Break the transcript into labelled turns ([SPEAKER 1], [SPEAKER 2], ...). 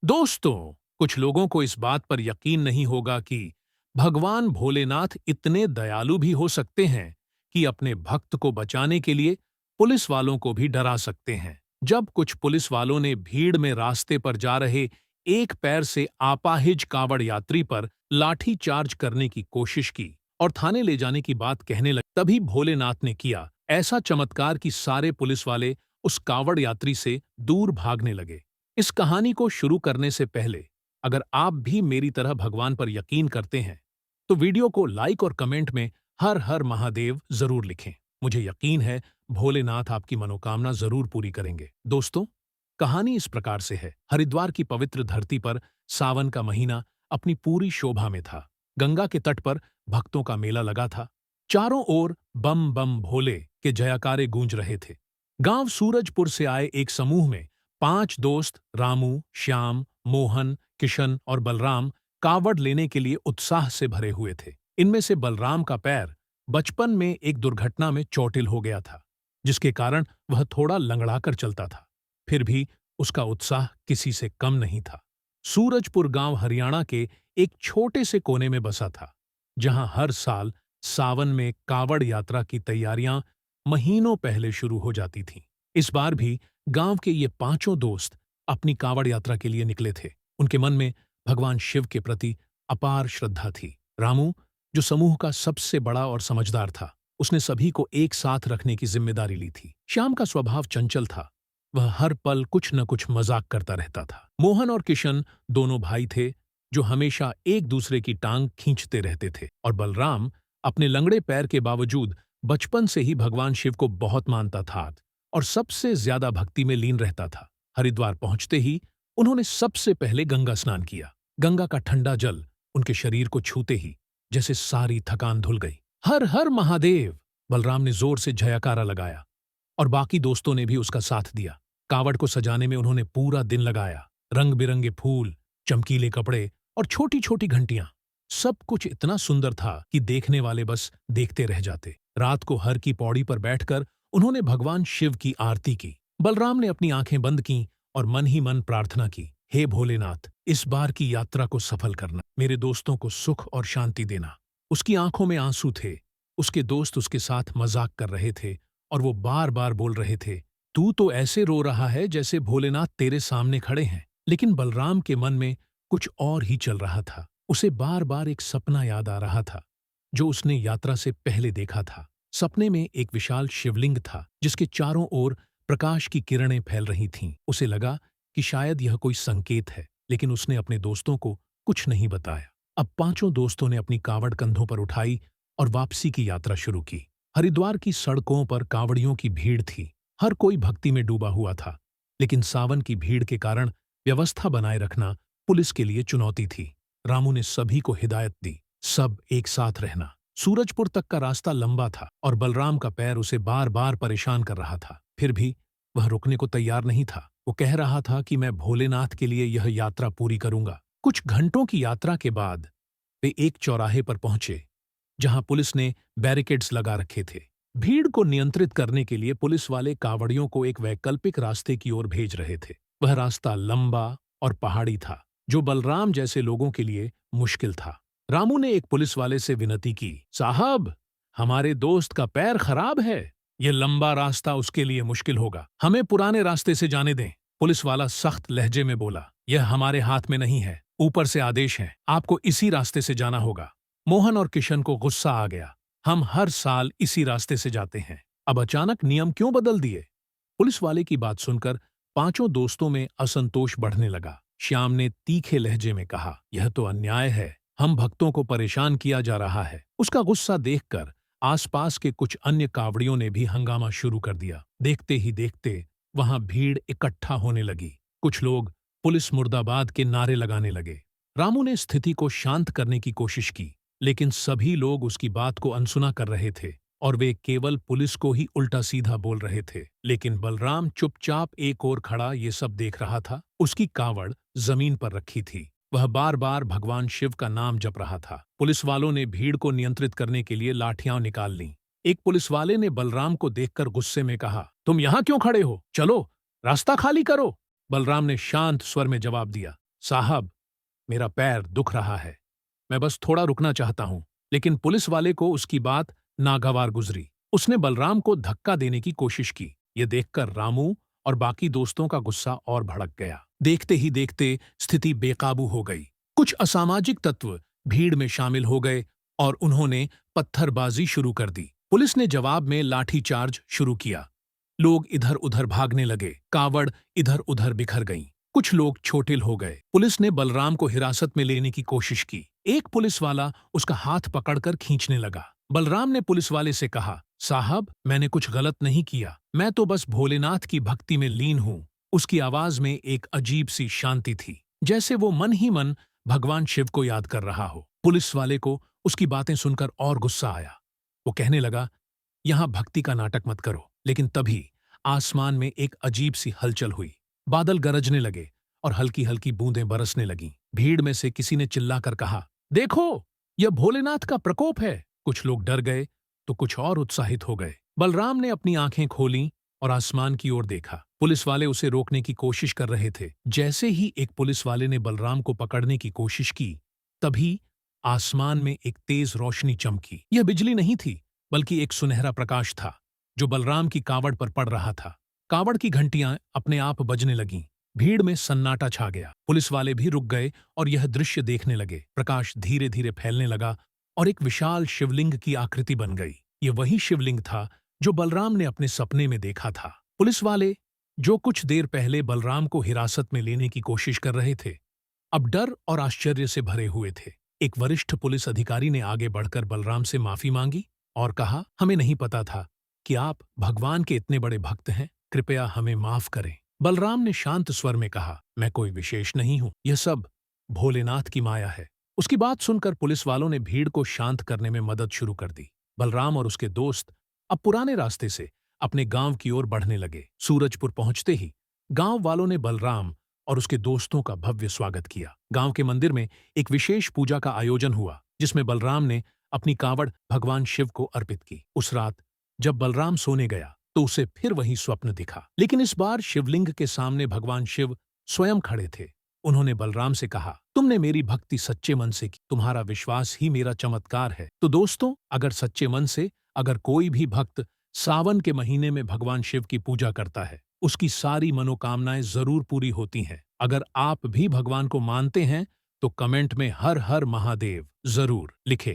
[SPEAKER 1] दोस्तों, कुछ लोगों को इस बात पर यकीन नहीं होगा कि भगवान भोलेनाथ इतने दयालु भी हो सकते हैं कि अपने भक्त को बचाने के लिए पुलिस वालों को भी डरा सकते हैं। जब कुछ पुलिस वालों ने भीड़ में रास्ते पर जा रहे एक पैर से आपाहिज कांवड़ यात्री पर लाठी चार्ज करने की कोशिश की और थाने ले जाने की बात कहने लगे, तभी भोलेनाथ ने किया ऐसा चमत्कार कि सारे पुलिस वाले उस कांवड़ यात्री से दूर भागने लगे। इस कहानी को शुरू करने से पहले अगर आप भी मेरी तरह भगवान पर यकीन करते हैं तो वीडियो को लाइक और कमेंट में हर हर महादेव जरूर लिखें। मुझे यकीन है भोलेनाथ आपकी मनोकामना जरूर पूरी करेंगे। दोस्तों, कहानी इस प्रकार से है। हरिद्वार की पवित्र धरती पर सावन का महीना अपनी पूरी शोभा में था। गंगा के तट पर भक्तों का मेला लगा था। चारों ओर बम बम भोले के जयकारे गूंज रहे थे। गांव सूरजपुर से आए एक समूह में 5 दोस्त रामू, श्याम, मोहन, किशन और बलराम कावड़ लेने के लिए उत्साह से भरे हुए थे। इनमें से बलराम का पैर बचपन में एक दुर्घटना में चोटिल हो गया था, जिसके कारण वह थोड़ा लंगड़ाकर चलता था। फिर भी उसका उत्साह किसी से कम नहीं था। सूरजपुर गांव हरियाणा के एक छोटे से कोने में बसा था, जहां हर साल सावन में कावड़ यात्रा की तैयारियां महीनों पहले शुरू हो जाती थीं। इस बार भी गांव के ये पांचों दोस्त अपनी कांवड़ यात्रा के लिए निकले थे। उनके मन में भगवान शिव के प्रति अपार श्रद्धा थी। रामू, जो समूह का सबसे बड़ा और समझदार था, उसने सभी को एक साथ रखने की जिम्मेदारी ली थी। श्याम का स्वभाव चंचल था। वह हर पल कुछ न कुछ मजाक करता रहता था। मोहन और किशन दोनों भाई थे जो हमेशा एक दूसरे की टांग खींचते रहते थे। और बलराम अपने लंगड़े पैर के बावजूद बचपन से ही भगवान शिव को बहुत मानता था और सबसे ज्यादा भक्ति में लीन रहता था। हरिद्वार पहुंचते ही उन्होंने सबसे पहले गंगा स्नान किया। गंगा का ठंडा जल उनके शरीर को छूते ही जैसे सारी थकान धुल गई। हर हर महादेव! बलराम ने जोर से जयकारा लगाया और बाकी दोस्तों ने भी उसका साथ दिया। कावड़ को सजाने में उन्होंने पूरा दिन लगाया। रंग बिरंगे फूल, चमकीले कपड़े और छोटी छोटी घंटियां, सब कुछ इतना सुंदर था कि देखने वाले बस देखते रह जाते। रात को हर की पौड़ी पर बैठकर उन्होंने भगवान शिव की आरती की। बलराम ने अपनी आंखें बंद की और मन ही मन प्रार्थना की, हे भोलेनाथ, इस बार की यात्रा को सफल करना, मेरे दोस्तों को सुख और शांति देना। उसकी आंखों में आंसू थे। उसके दोस्त उसके साथ मजाक कर रहे थे और वो बार बार बोल रहे थे, तू तो ऐसे रो रहा है जैसे भोलेनाथ तेरे सामने खड़े हैं। लेकिन बलराम के मन में कुछ और ही चल रहा था। उसे बार बार एक सपना याद आ रहा था जो उसने यात्रा से पहले देखा था। सपने में एक विशाल शिवलिंग था जिसके चारों ओर प्रकाश की किरणें फैल रही थीं। उसे लगा कि शायद यह कोई संकेत है, लेकिन उसने अपने दोस्तों को कुछ नहीं बताया। अब पांचों दोस्तों ने अपनी कावड़ कंधों पर उठाई और वापसी की यात्रा शुरू की। हरिद्वार की सड़कों पर कावड़ियों की भीड़ थी। हर कोई भक्ति में डूबा हुआ था, लेकिन सावन की भीड़ के कारण व्यवस्था बनाए रखना पुलिस के लिए चुनौती थी। रामू ने सभी को हिदायत दी, सब एक साथ रहना। सूरजपुर तक का रास्ता लंबा था और बलराम का पैर उसे बार बार परेशान कर रहा था। फिर भी वह रुकने को तैयार नहीं था। वो कह रहा था कि मैं भोलेनाथ के लिए यह यात्रा पूरी करूंगा। कुछ घंटों की यात्रा के बाद वे एक चौराहे पर पहुंचे, जहां पुलिस ने बैरिकेड्स लगा रखे थे। भीड़ को नियंत्रित करने के लिए पुलिस वाले कावड़ियों को एक वैकल्पिक रास्ते की ओर भेज रहे थे। वह रास्ता लंबा और पहाड़ी था, जो बलराम जैसे लोगों के लिए मुश्किल था। रामू ने एक पुलिस वाले से विनती की, साहब, हमारे दोस्त का पैर खराब है, यह लंबा रास्ता उसके लिए मुश्किल होगा, हमें पुराने रास्ते से जाने दें। पुलिस वाला सख्त लहजे में बोला, यह हमारे हाथ में नहीं है, ऊपर से आदेश है, आपको इसी रास्ते से जाना होगा। मोहन और किशन को गुस्सा आ गया, हम हर साल इसी रास्ते से जाते हैं, अब अचानक नियम क्यों बदल दिए? पुलिस वाले की बात सुनकर पांचों दोस्तों में असंतोष बढ़ने लगा। श्याम ने तीखे लहजे में कहा, यह तो अन्याय है, हम भक्तों को परेशान किया जा रहा है। उसका गुस्सा देखकर आसपास के कुछ अन्य कावड़ियों ने भी हंगामा शुरू कर दिया। देखते ही देखते वहां भीड़ इकट्ठा होने लगी। कुछ लोग पुलिस मुर्दाबाद के नारे लगाने लगे। रामू ने स्थिति को शांत करने की कोशिश की, लेकिन सभी लोग उसकी बात को अनसुना कर रहे थे और वे केवल पुलिस को ही उल्टा सीधा बोल रहे थे। लेकिन बलराम चुपचाप एक ओर खड़ा ये सब देख रहा था। उसकी कावड़ जमीन पर रखी थी। वह बार बार भगवान शिव का नाम जप रहा था। पुलिस वालों ने भीड़ को नियंत्रित करने के लिए लाठियां निकाल लीं। एक पुलिस वाले ने बलराम को देखकर गुस्से में कहा, तुम यहां क्यों खड़े हो? चलो, रास्ता खाली करो। बलराम ने शांत स्वर में जवाब दिया, साहब, मेरा पैर दुख रहा है, मैं बस थोड़ा रुकना चाहता हूं। लेकिन पुलिस वाले को उसकी बात नागवार गुजरी। उसने बलराम को धक्का देने की कोशिश की। ये देखकर रामू और बाकी दोस्तों का गुस्सा और भड़क गया। देखते ही देखते स्थिति बेकाबू हो गई। कुछ असामाजिक तत्व भीड़ में शामिल हो गए और उन्होंने पत्थरबाजी शुरू कर दी। पुलिस ने जवाब में लाठीचार्ज शुरू किया। लोग इधर उधर भागने लगे, कावड़ इधर उधर बिखर गईं। कुछ लोग छोटिल हो गए। पुलिस ने बलराम को हिरासत में लेने की कोशिश की। एक पुलिस वाला उसका हाथ पकड़कर खींचने लगा। बलराम ने पुलिस वाले से कहा, साहब, मैंने कुछ गलत नहीं किया, मैं तो बस भोलेनाथ की भक्ति में लीन हूँ। उसकी आवाज में एक अजीब सी शांति थी, जैसे वो मन ही मन भगवान शिव को याद कर रहा हो। पुलिस वाले को उसकी बातें सुनकर और गुस्सा आया। वो कहने लगा, यहां भक्ति का नाटक मत करो। लेकिन तभी आसमान में एक अजीब सी हलचल हुई। बादल गरजने लगे और हल्की हल्की बूंदें बरसने लगीं। भीड़ में से किसी ने चिल्लाकर कहा, देखो, यह भोलेनाथ का प्रकोप है। कुछ लोग डर गए तो कुछ और उत्साहित हो गए। बलराम ने अपनी आंखें खोलीं और आसमान की ओर देखा। पुलिस वाले उसे रोकने की कोशिश कर रहे थे। जैसे ही एक पुलिस वाले ने बलराम को पकड़ने की कोशिश की, तभी आसमान में एक तेज रोशनी चमकी। यह बिजली नहीं थी, बल्कि एक सुनहरा प्रकाश था जो बलराम की कावड़ पर पड़ रहा था। कावड़ की घंटियां अपने आप बजने लगीं। भीड़ में सन्नाटा छा गया। पुलिस वाले भी रुक गए और यह दृश्य देखने लगे। प्रकाश धीरे धीरे फैलने लगा और एक विशाल शिवलिंग की आकृति बन गई। ये वही शिवलिंग था जो बलराम ने अपने सपने में देखा था। पुलिस वाले, जो कुछ देर पहले बलराम को हिरासत में लेने की कोशिश कर रहे थे, अब डर और आश्चर्य से भरे हुए थे। एक वरिष्ठ पुलिस अधिकारी ने आगे बढ़कर बलराम से माफी मांगी और कहा, हमें नहीं पता था कि आप भगवान के इतने बड़े भक्त हैं, कृपया हमें माफ करें। बलराम ने शांत स्वर में कहा, मैं कोई विशेष नहीं हूं, यह सब भोलेनाथ की माया है। उसकी बात सुनकर पुलिस वालों ने भीड़ को शांत करने में मदद शुरू कर दी। बलराम और उसके दोस्त अब पुराने रास्ते से अपने गांव की ओर बढ़ने लगे। सूरजपुर पहुंचते ही गांव वालों ने बलराम और उसके दोस्तों का भव्य स्वागत किया। गांव के मंदिर में एक विशेष पूजा का आयोजन हुआ, जिसमें बलराम ने अपनी कावड़ भगवान शिव को अर्पित की। उस रात जब बलराम सोने गया तो उसे फिर वही स्वप्न दिखा, लेकिन इस बार शिवलिंग के सामने भगवान शिव स्वयं खड़े थे। उन्होंने बलराम से कहा, तुमने मेरी भक्ति सच्चे मन से की, तुम्हारा विश्वास ही मेरा चमत्कार है। तो दोस्तों, अगर सच्चे मन से अगर कोई भी भक्त सावन के महीने में भगवान शिव की पूजा करता है, उसकी सारी मनोकामनाएं जरूर पूरी होती हैं। अगर आप भी भगवान को मानते हैं तो कमेंट में हर हर महादेव जरूर लिखें।